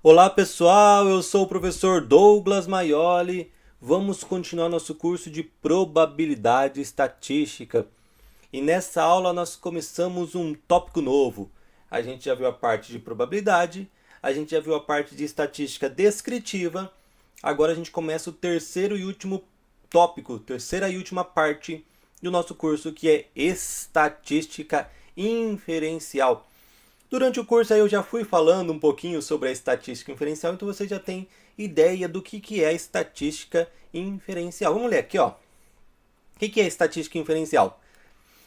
Olá pessoal, eu sou o professor Douglas Maioli. Vamos continuar nosso curso de probabilidade estatística. E nessa aula nós começamos um tópico novo. A gente já viu a parte de probabilidade, a gente já viu a parte de estatística descritiva. Agora a gente começa o terceiro e último tópico, terceira e última parte do nosso curso, que é estatística inferencial. Durante o curso aí eu já fui falando um pouquinho sobre a estatística inferencial, então você já tem ideia do que é a estatística inferencial. Vamos ler aqui, ó. O que é a estatística inferencial?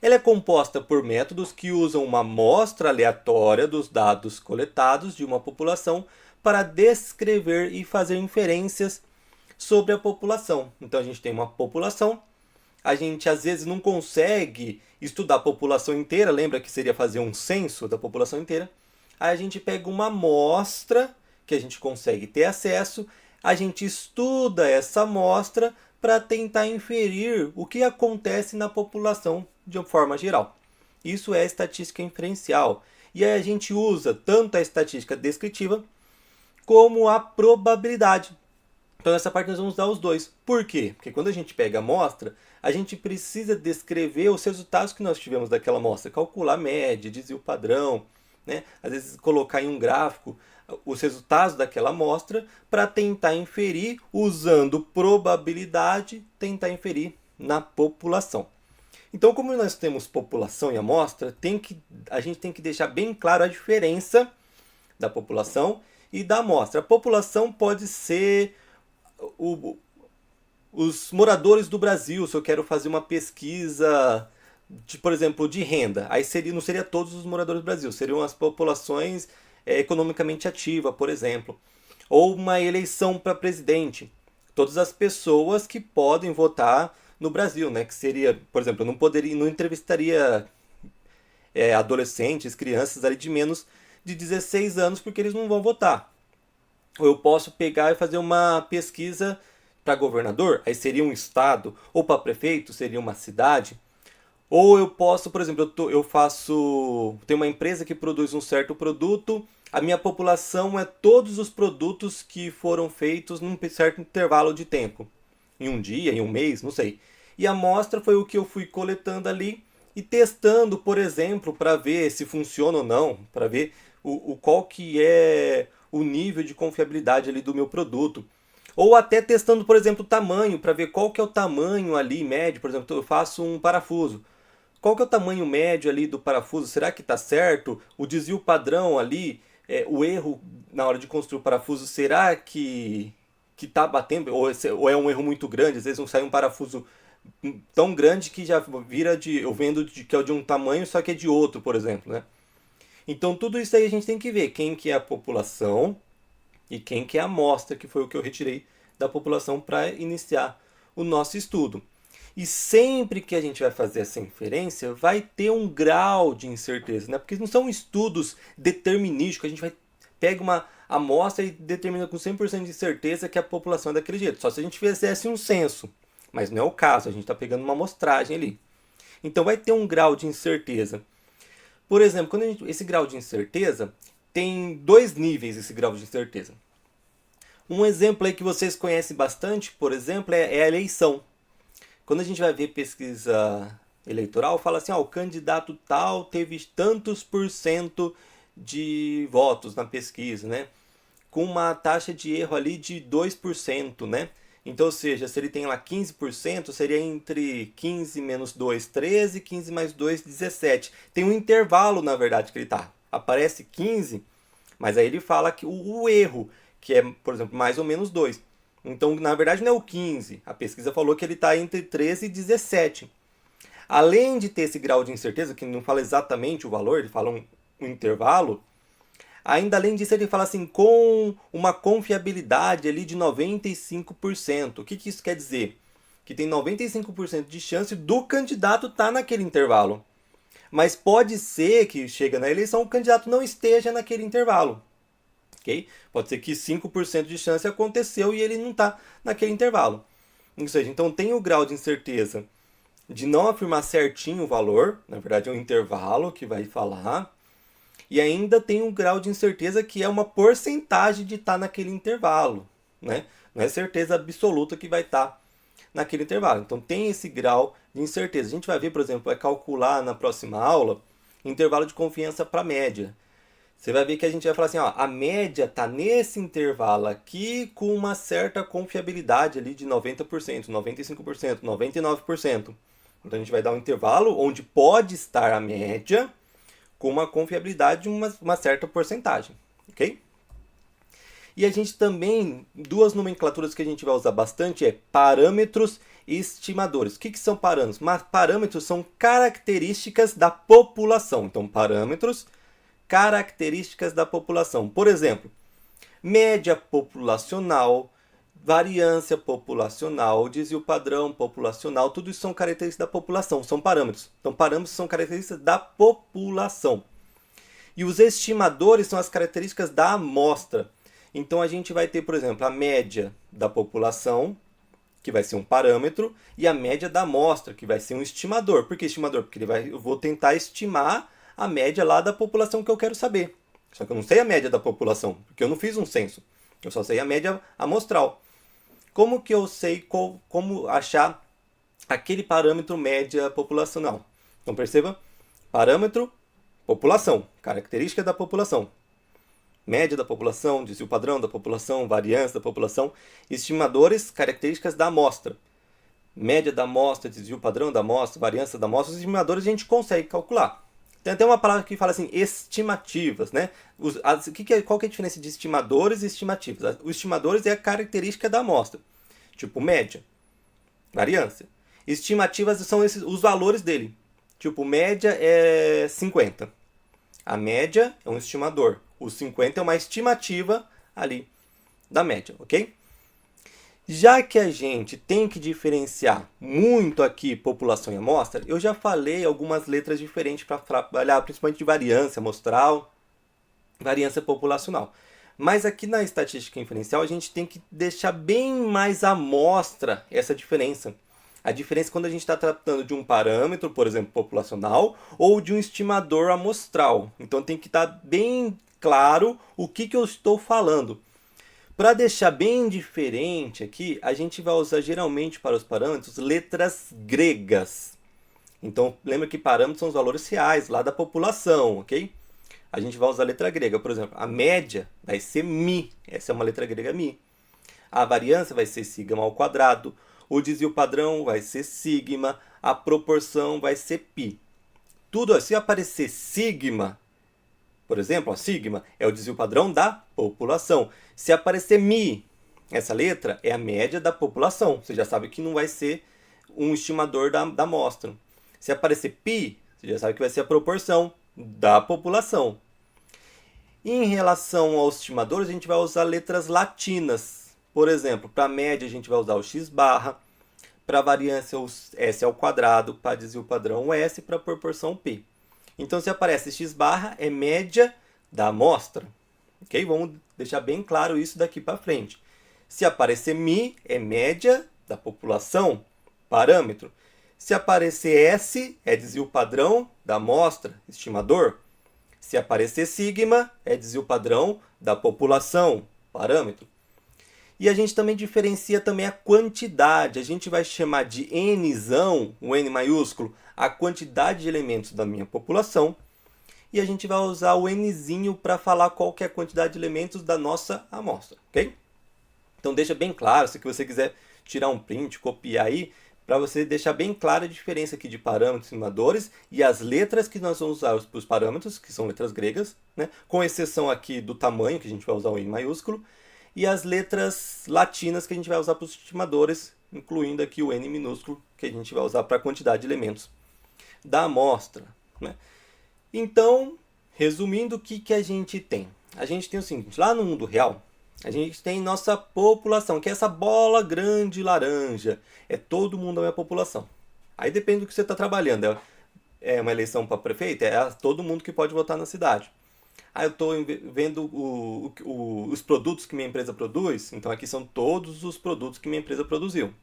Ela é composta por métodos que usam uma amostra aleatória dos dados coletados de uma população para descrever e fazer inferências sobre a população. Então a gente tem uma população, a gente às vezes não consegue estudar a população inteira, lembra que seria fazer um censo da população inteira? Aí a gente pega uma amostra que a gente consegue ter acesso, a gente estuda essa amostra para tentar inferir o que acontece na população de uma forma geral. Isso é estatística inferencial. E aí a gente usa tanto a estatística descritiva como a probabilidade. Então nessa parte nós vamos usar os dois. Por quê? Porque quando a gente pega a amostra, a gente precisa descrever os resultados que nós tivemos daquela amostra, calcular a média, desvio padrão, né? Às vezes colocar em um gráfico os resultados daquela amostra para tentar inferir, usando probabilidade, tentar inferir na população. Então, como nós temos população e amostra, a gente tem que deixar bem claro a diferença da população e da amostra. A população pode ser o, os moradores do Brasil, se eu quero fazer uma pesquisa, por exemplo, de renda. Aí não seria todos os moradores do Brasil, seriam as populações economicamente ativas, por exemplo. Ou uma eleição para presidente. Todas as pessoas que podem votar no Brasil, né? Que seria, por exemplo, eu não entrevistaria adolescentes, crianças ali de menos de 16 anos, porque eles não vão votar. Ou eu posso pegar e fazer uma pesquisa para governador, aí seria um estado, ou para prefeito, seria uma cidade. Ou eu posso, por exemplo, tem uma empresa que produz um certo produto, a minha população é todos os produtos que foram feitos num certo intervalo de tempo. Em um dia, em um mês, não sei. E a amostra foi o que eu fui coletando ali e testando, por exemplo, para ver se funciona ou não, para ver qual que é o nível de confiabilidade ali do meu produto. Ou até testando, por exemplo, o tamanho, para ver qual que é o tamanho ali médio. Por exemplo, eu faço um parafuso. Qual que é o tamanho médio ali do parafuso? Será que está certo? O desvio padrão ali, o erro na hora de construir o parafuso, será que está batendo? Ou é um erro muito grande? Às vezes não sai um parafuso tão grande que já vira eu vendo que é de um tamanho, só que é de outro, por exemplo, né? Então tudo isso aí a gente tem que ver quem que é a população e quem que é a amostra, que foi o que eu retirei da população para iniciar o nosso estudo. E sempre que a gente vai fazer essa inferência, vai ter um grau de incerteza, né? Porque não são estudos determinísticos, a gente pega uma amostra e determina com 100% de certeza que a população é daquele jeito. Só se a gente fizesse um censo, mas não é o caso, a gente está pegando uma amostragem ali. Então vai ter um grau de incerteza. Por exemplo, esse grau de incerteza tem dois níveis, esse grau de incerteza. Um exemplo aí que vocês conhecem bastante, por exemplo, é a eleição. Quando a gente vai ver pesquisa eleitoral, fala assim, o candidato tal teve tantos por cento de votos na pesquisa, né? Com uma taxa de erro ali de 2%, né? Então, ou seja, se ele tem lá 15%, seria entre 15 menos 2, 13, 15 mais 2, 17. Tem um intervalo, na verdade, que ele tá. Aparece 15, mas aí ele fala que o erro, que é, por exemplo, mais ou menos 2. Então, na verdade, não é o 15. A pesquisa falou que ele está entre 13 e 17. Além de ter esse grau de incerteza, que não fala exatamente o valor, ele fala um intervalo, ainda além disso ele fala assim, com uma confiabilidade ali de 95%. O que isso quer dizer? Que tem 95% de chance do candidato estar naquele intervalo. Mas pode ser que chega na eleição o candidato não esteja naquele intervalo. Okay? Pode ser que 5% de chance aconteceu e ele não está naquele intervalo. Ou seja, então tem o grau de incerteza de não afirmar certinho o valor, na verdade é um intervalo que vai falar, E ainda tem um grau de incerteza que é uma porcentagem de estar naquele intervalo, né? Não é certeza absoluta que vai estar naquele intervalo. Então tem esse grau de incerteza. A gente vai ver, por exemplo, vai calcular na próxima aula intervalo de confiança para média. Você vai ver que a gente vai falar assim, ó, a média está nesse intervalo aqui com uma certa confiabilidade ali de 90%, 95%, 99%. Então a gente vai dar um intervalo onde pode estar a média com uma confiabilidade de uma certa porcentagem, ok? E a gente também, duas nomenclaturas que a gente vai usar bastante é parâmetros e estimadores. O que são parâmetros? Parâmetros são características da população. Então, parâmetros, características da população. Por exemplo, média populacional, variância populacional, desvio padrão populacional, tudo isso são características da população, são parâmetros. Então, parâmetros são características da população. E os estimadores são as características da amostra. Então, a gente vai ter, por exemplo, a média da população, que vai ser um parâmetro, e a média da amostra, que vai ser um estimador. Por que estimador? Porque eu vou tentar estimar a média lá da população que eu quero saber. Só que eu não sei a média da população, porque eu não fiz um censo. Eu só sei a média amostral. Como que eu sei como achar aquele parâmetro média populacional? Então perceba, parâmetro, população, característica da população. Média da população, desvio padrão da população, variância da população, estimadores, características da amostra. Média da amostra, desvio padrão da amostra, variância da amostra, os estimadores a gente consegue calcular. Tem até uma palavra que fala assim, estimativas, né? Qual que é a diferença de estimadores e estimativas? Os estimadores é a característica da amostra, tipo média, variância. Estimativas são os valores dele, tipo média é 50. A média é um estimador, o 50 é uma estimativa ali da média, ok? Já que a gente tem que diferenciar muito aqui população e amostra, eu já falei algumas letras diferentes para trabalhar, principalmente de variância amostral, variância populacional. Mas aqui na estatística inferencial a gente tem que deixar bem mais à mostra essa diferença. A diferença é quando a gente está tratando de um parâmetro, por exemplo, populacional, ou de um estimador amostral. Então tem que estar bem claro o que eu estou falando. Para deixar bem diferente aqui, a gente vai usar geralmente para os parâmetros letras gregas. Então, lembra que parâmetros são os valores reais lá da população, ok? A gente vai usar a letra grega. Por exemplo, a média vai ser mi. Essa é uma letra grega mi. A variância vai ser sigma ao quadrado. O desvio padrão vai ser sigma. A proporção vai ser pi. Tudo assim, se aparecer sigma, por exemplo, a sigma é o desvio padrão da população. Se aparecer mi, essa letra é a média da população. Você já sabe que não vai ser um estimador da amostra. Se aparecer pi, você já sabe que vai ser a proporção da população. Em relação aos estimadores, a gente vai usar letras latinas. Por exemplo, para a média a gente vai usar o x barra, para a variância o s ao quadrado, para desvio padrão o s, para a proporção p. Então, se aparece x barra, é média da amostra. Ok? Vamos deixar bem claro isso daqui para frente. Se aparecer mi, é média da população, parâmetro. Se aparecer S, é desvio padrão da amostra, estimador. Se aparecer sigma, é desvio padrão da população, parâmetro. E a gente também diferencia também a quantidade. A gente vai chamar de Nzão, o N maiúsculo, a quantidade de elementos da minha população. E a gente vai usar o Nzinho para falar qual que é a quantidade de elementos da nossa amostra, ok? Então deixa bem claro, se você quiser tirar um print, copiar aí, para você deixar bem clara a diferença aqui de parâmetros e estimadores e as letras que nós vamos usar para os parâmetros, que são letras gregas, né? Com exceção aqui do tamanho, que a gente vai usar o N maiúsculo, e as letras latinas que a gente vai usar para os estimadores, incluindo aqui o N minúsculo, que a gente vai usar para a quantidade de elementos da amostra, né? Então, resumindo, o que a gente tem? A gente tem o seguinte, lá no mundo real, a gente tem nossa população, que é essa bola grande laranja. É todo mundo a minha população. Aí depende do que você está trabalhando. É uma eleição para prefeito? É todo mundo que pode votar na cidade. Aí eu estou vendo os produtos que minha empresa produz. Então aqui são todos os produtos que minha empresa produziu.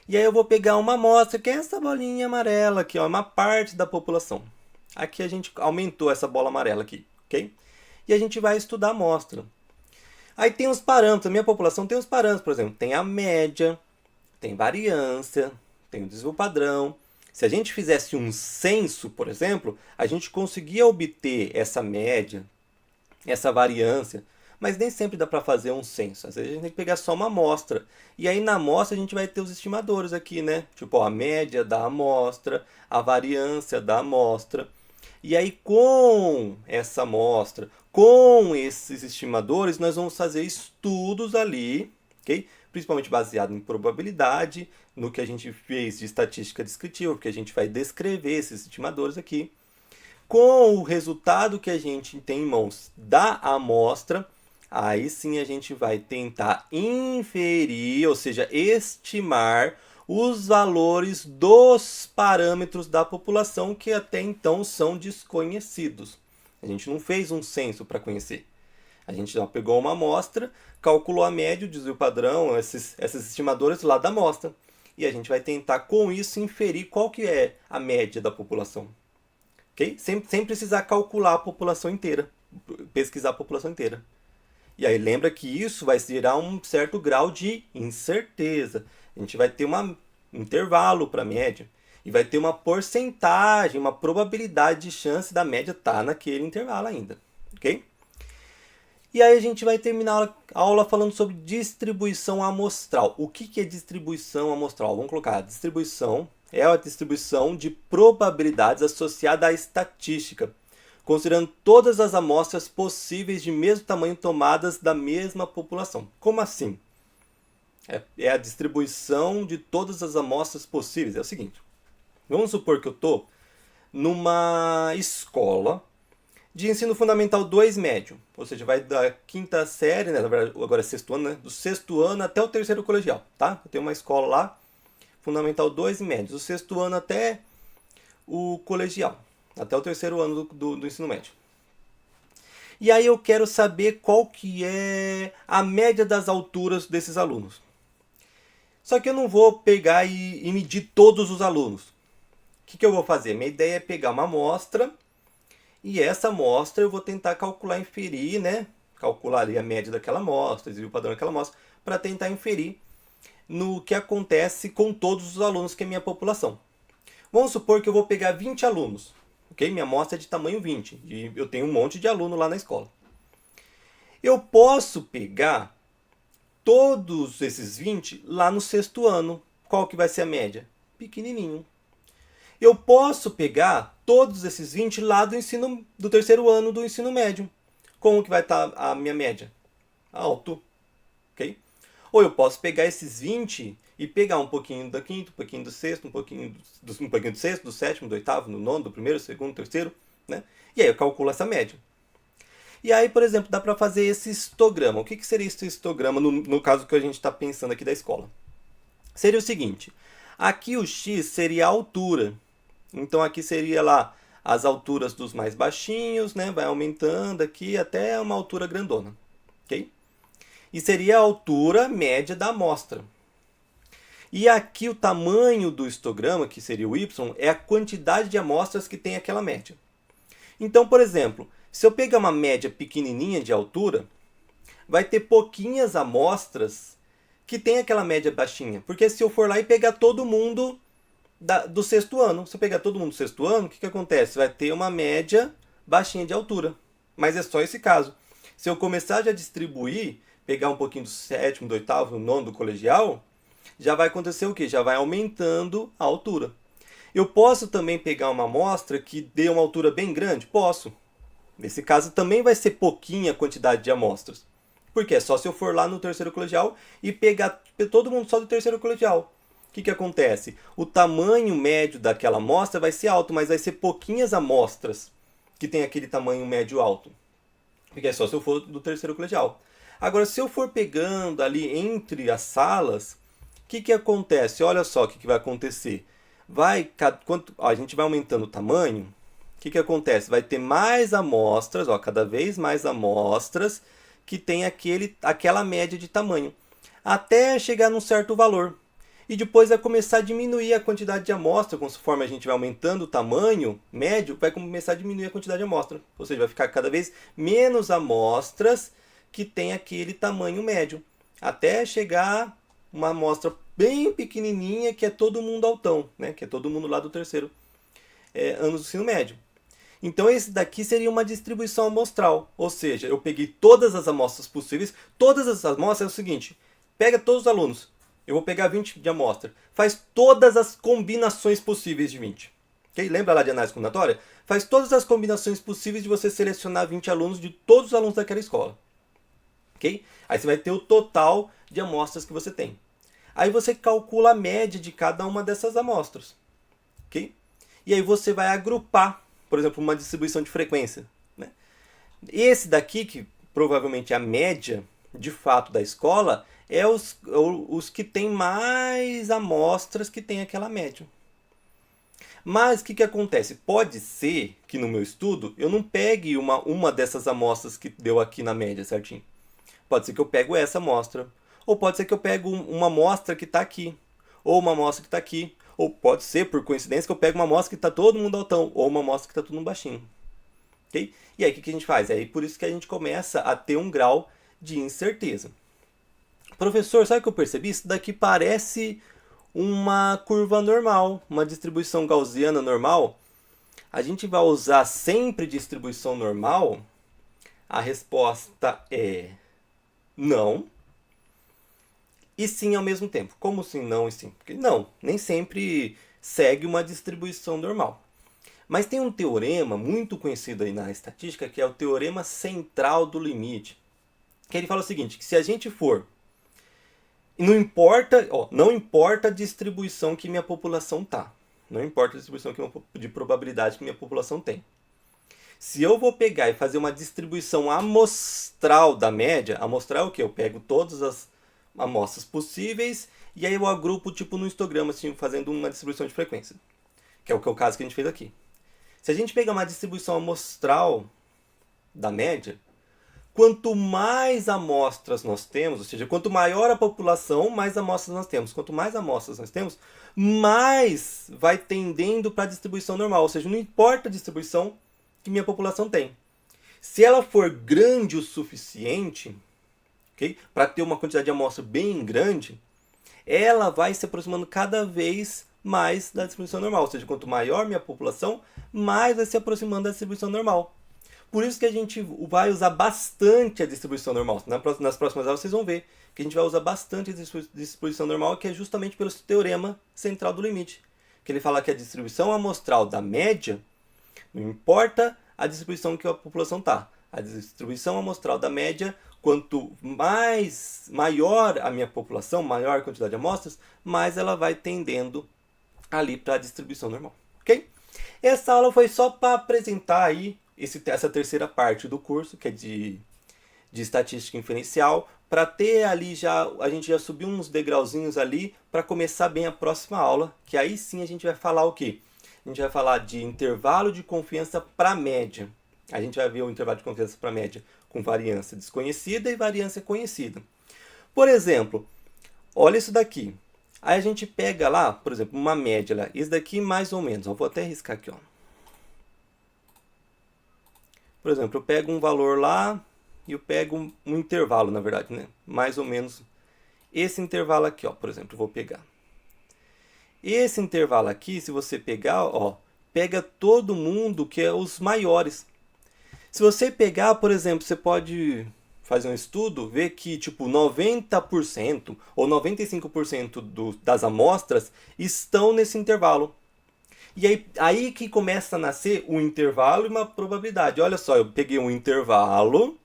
E aí eu vou pegar uma amostra, que é essa bolinha amarela aqui, ó, uma parte da população. Aqui a gente aumentou essa bola amarela aqui, ok? E a gente vai estudar a amostra. Aí tem os parâmetros, a minha população tem os parâmetros, por exemplo, tem a média, tem variância, tem o desvio padrão. Se a gente fizesse um censo, por exemplo, a gente conseguia obter essa média, essa variância, mas nem sempre dá para fazer um censo. Às vezes a gente tem que pegar só uma amostra. E aí na amostra a gente vai ter os estimadores aqui, né? Tipo, ó, a média da amostra, a variância da amostra. E aí com essa amostra, com esses estimadores, nós vamos fazer estudos ali, ok? Principalmente baseado em probabilidade, no que a gente fez de estatística descritiva, porque a gente vai descrever esses estimadores aqui. Com o resultado que a gente tem em mãos da amostra, aí sim a gente vai tentar inferir, ou seja, estimar os valores dos parâmetros da população que até então são desconhecidos. A gente não fez um censo para conhecer. A gente já pegou uma amostra, calculou a média, o desvio padrão, esses estimadores lá da amostra. E a gente vai tentar com isso inferir qual que é a média da população. Okay? Sem precisar calcular a população inteira, pesquisar a população inteira. E aí lembra que isso vai gerar um certo grau de incerteza. A gente vai ter um intervalo para a média e vai ter uma porcentagem, uma probabilidade de chance da média estar naquele intervalo ainda. Ok? E aí a gente vai terminar a aula falando sobre distribuição amostral. O que é distribuição amostral? Vamos colocar, distribuição é a distribuição de probabilidades associada à estatística, considerando todas as amostras possíveis de mesmo tamanho tomadas da mesma população. Como assim? É a distribuição de todas as amostras possíveis. É o seguinte, vamos supor que eu estou numa escola de ensino fundamental 2 médio, ou seja, vai da quinta série, né, na verdade agora é sexto ano, né, do sexto ano até o terceiro colegial, tá? Eu tenho uma escola lá, fundamental 2 e médio, do sexto ano até o colegial, até o terceiro ano do ensino médio. E aí eu quero saber qual que é a média das alturas desses alunos. Só que eu não vou pegar e medir todos os alunos. O que eu vou fazer? Minha ideia é pegar uma amostra e essa amostra eu vou tentar calcular, inferir, né? Calcular ali a média daquela amostra, o padrão daquela amostra, para tentar inferir no que acontece com todos os alunos que é a minha população. Vamos supor que eu vou pegar 20 alunos, ok? Minha amostra é de tamanho 20 e eu tenho um monte de aluno lá na escola. Eu posso pegar todos esses 20 lá no sexto ano. Qual que vai ser a média? Pequenininho. Eu posso pegar todos esses 20 lá do terceiro ano do ensino médio. Como que vai estar a minha média? Alto. Ok? Ou eu posso pegar esses 20 e pegar um pouquinho do quinto, um pouquinho do sexto, um pouquinho do sexto, do sétimo, do oitavo, do nono, do primeiro, do segundo, do terceiro, né? E aí eu calculo essa média. E aí, por exemplo, dá para fazer esse histograma. O que seria esse histograma no caso que a gente está pensando aqui da escola? Seria o seguinte, aqui o x seria a altura. Então aqui seria lá as alturas dos mais baixinhos, né? Vai aumentando aqui até uma altura grandona, ok? E seria a altura média da amostra. E aqui o tamanho do histograma, que seria o y, é a quantidade de amostras que tem aquela média. Então, por exemplo, se eu pegar uma média pequenininha de altura, vai ter pouquinhas amostras que tem aquela média baixinha. Porque se eu for lá e pegar todo mundo do sexto ano, se eu pegar todo mundo do sexto ano, o que acontece? Vai ter uma média baixinha de altura. Mas é só esse caso. Se eu começar já a distribuir, pegar um pouquinho do sétimo, do oitavo, do nono, do colegial, já vai acontecer o quê? Já vai aumentando a altura. Eu posso também pegar uma amostra que dê uma altura bem grande? Posso. Nesse caso também vai ser pouquinha a quantidade de amostras. Porque é só se eu for lá no terceiro colegial e pegar todo mundo só do terceiro colegial. O que acontece? O tamanho médio daquela amostra vai ser alto, mas vai ser pouquinhas amostras que tem aquele tamanho médio alto. Porque é só se eu for do terceiro colegial. Agora, se eu for pegando ali entre as salas, o que acontece? Olha só o que vai acontecer. A gente vai aumentando o tamanho. O que acontece? Vai ter mais amostras, cada vez mais amostras que tem aquela média de tamanho. Até chegar num certo valor. E depois vai começar a diminuir a quantidade de amostra, conforme a gente vai aumentando o tamanho médio, vai começar a diminuir a quantidade de amostra. Ou seja, vai ficar cada vez menos amostras que tem aquele tamanho médio. Até chegar uma amostra bem pequenininha, que é todo mundo altão, né? Que é todo mundo lá do terceiro ano do ensino médio. Então esse daqui seria uma distribuição amostral, ou seja, eu peguei todas as amostras possíveis, todas as amostras é o seguinte, pega todos os alunos, eu vou pegar 20 de amostra, faz todas as combinações possíveis de 20. Okay? Lembra lá de análise combinatória? Faz todas as combinações possíveis de você selecionar 20 alunos de todos os alunos daquela escola. Okay? Aí você vai ter o total de amostras que você tem. Aí você calcula a média de cada uma dessas amostras. Okay? E aí você vai agrupar, por exemplo, uma distribuição de frequência. Né? Esse daqui, que provavelmente é a média de fato da escola, é os que tem mais amostras que tem aquela média. Mas o que acontece? Pode ser que no meu estudo eu não pegue uma dessas amostras que deu aqui na média, certinho. Pode ser que eu pego essa amostra. Ou pode ser que eu pego uma amostra que está aqui. Ou uma amostra que está aqui. Ou pode ser, por coincidência, que eu pego uma amostra que está todo mundo altão. Ou uma amostra que está todo mundo baixinho. Okay? E aí o que a gente faz? É por isso que a gente começa a ter um grau de incerteza. Professor, sabe o que eu percebi? Isso daqui parece uma curva normal, uma distribuição gaussiana normal. A gente vai usar sempre distribuição normal? A resposta é não. E sim ao mesmo tempo. Como sim, não e sim? Porque não, nem sempre segue uma distribuição normal. Mas tem um teorema muito conhecido aí na estatística, que é o teorema central do limite. Que ele fala o seguinte, que se a gente for... Não importa a distribuição que minha população tá. Não importa a distribuição de probabilidade que minha população tem. Se eu vou pegar e fazer uma distribuição amostral da média, amostral é o quê? Eu pego todas as amostras possíveis e aí eu agrupo tipo no histograma, assim, fazendo uma distribuição de frequência. Que é o caso que a gente fez aqui. Se a gente pegar uma distribuição amostral da média, quanto mais amostras nós temos, ou seja, quanto maior a população, mais amostras nós temos. Quanto mais amostras nós temos, mais vai tendendo para a distribuição normal. Ou seja, não importa a distribuição que minha população tem. Se ela for grande o suficiente, okay, para ter uma quantidade de amostra bem grande, ela vai se aproximando cada vez mais da distribuição normal. Ou seja, quanto maior minha população, mais vai se aproximando da distribuição normal. Por isso que a gente vai usar bastante a distribuição normal. Nas próximas aulas vocês vão ver que a gente vai usar bastante a distribuição normal, que é justamente pelo teorema central do limite. Que ele fala que a distribuição amostral da média, não importa a distribuição que a população está. A distribuição amostral da média, quanto maior a minha população, maior a quantidade de amostras, mais ela vai tendendo ali para a distribuição normal. Ok? Essa aula foi só para apresentar aí essa terceira parte do curso, que é de estatística inferencial, para ter ali a gente já subiu uns degrauzinhos ali para começar bem a próxima aula, que aí sim a gente vai falar o quê? A gente vai falar de intervalo de confiança para média. A gente vai ver o intervalo de confiança para média com variância desconhecida e variância conhecida. Por exemplo, olha isso daqui. Aí a gente pega lá, por exemplo, uma média lá. Isso daqui mais ou menos. Eu vou até riscar aqui, ó. Por exemplo, eu pego um valor lá e eu pego um intervalo, na verdade, né? Mais ou menos esse intervalo aqui, ó, por exemplo, eu vou pegar. Esse intervalo aqui, se você pegar, ó, pega todo mundo que é os maiores. Se você pegar, por exemplo, você pode fazer um estudo, ver que tipo 90% ou 95% das amostras estão nesse intervalo. E aí que começa a nascer um intervalo e uma probabilidade. Olha só, eu peguei um intervalo,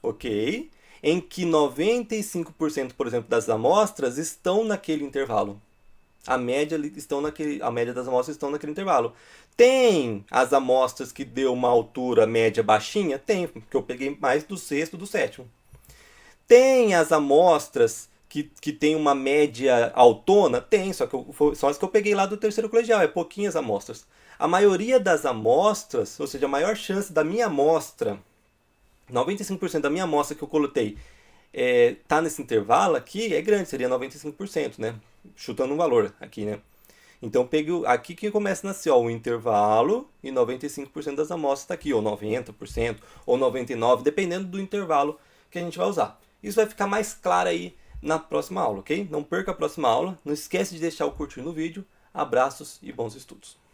ok? Em que 95%, por exemplo, das amostras estão naquele intervalo. A média das amostras estão naquele intervalo. Tem as amostras que deu uma altura média baixinha? Tem, porque eu peguei mais do sexto do sétimo. Tem as amostras que tem uma média altona? Tem, só que são as que eu peguei lá do terceiro colegial, é pouquinhas amostras. A maioria das amostras, ou seja, a maior chance da minha amostra, 95% da minha amostra que eu coletei, tá nesse intervalo aqui, é grande, seria 95%, né? chutando um valor aqui, né? Então pegue aqui que começa a nascer, ó, o intervalo e 95% das amostras está aqui, ou 90%, ou 99%, dependendo do intervalo que a gente vai usar. Isso vai ficar mais claro aí na próxima aula, ok? Não perca a próxima aula, não esquece de deixar o curtir no vídeo. Abraços e bons estudos!